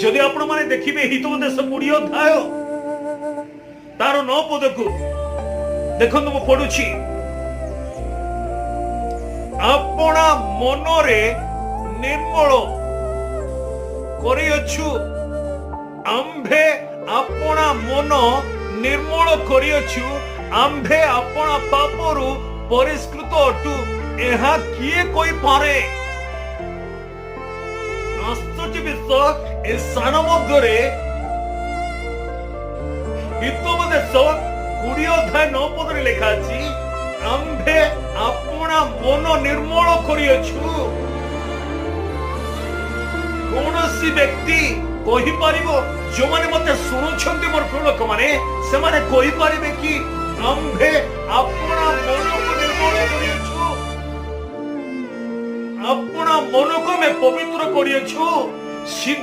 যদি ଆପଣ ମାନେ ଦେଖିବେ ହିତୋପଦେଶ 20 ଅଧ୍ୟାୟ ତାର 9 ପଦକୁ ଦେଖନ୍ତୁ, ମୁଁ ପଢୁଛି। ଆପଣା ମନରେ ନିର୍ମଳ କରିଅଛୁ, ଆମ୍ଭେ ଆପଣା ମନ ନିର୍ମଳ କରିଅଛୁ, ଆମ୍ଭେ ଆପଣା ପାପରୁ ପରିଷ୍କୃତ ଅଟୁ, ଏହା କିଏ କହିପାରେ? ଆଶ୍ଚର୍ଯ୍ୟ ବିଷୟ, ଏ ସ୍ଥାନ ମଧ୍ୟରେ ହିତୋପଦେଶ 20 ଅଧ୍ୟାୟ 9 ପଦରେ ଲେଖା ଅଛି, ଆମ୍ଭେ ଆପଣା ମନ ନିର୍ମଳ କରିଅଛୁ। କୌଣସି ବ୍ୟକ୍ତି କହିପାରିବ, ଯୋଉମାନେ ମତେ ଶୁଣୁଛନ୍ତି ମୋର ପ୍ରିୟ ଲୋକମାନେ, ସେମାନେ କହିପାରିବେ କି ଆମ୍ଭେ ଆପଣା ମନକୁ ନିର୍ମଳ କରିଅଛୁ, ଆପଣା ମନକୁ ଆମେ ପବିତ୍ର କରିଅଛୁ? ସିଦ୍ଧ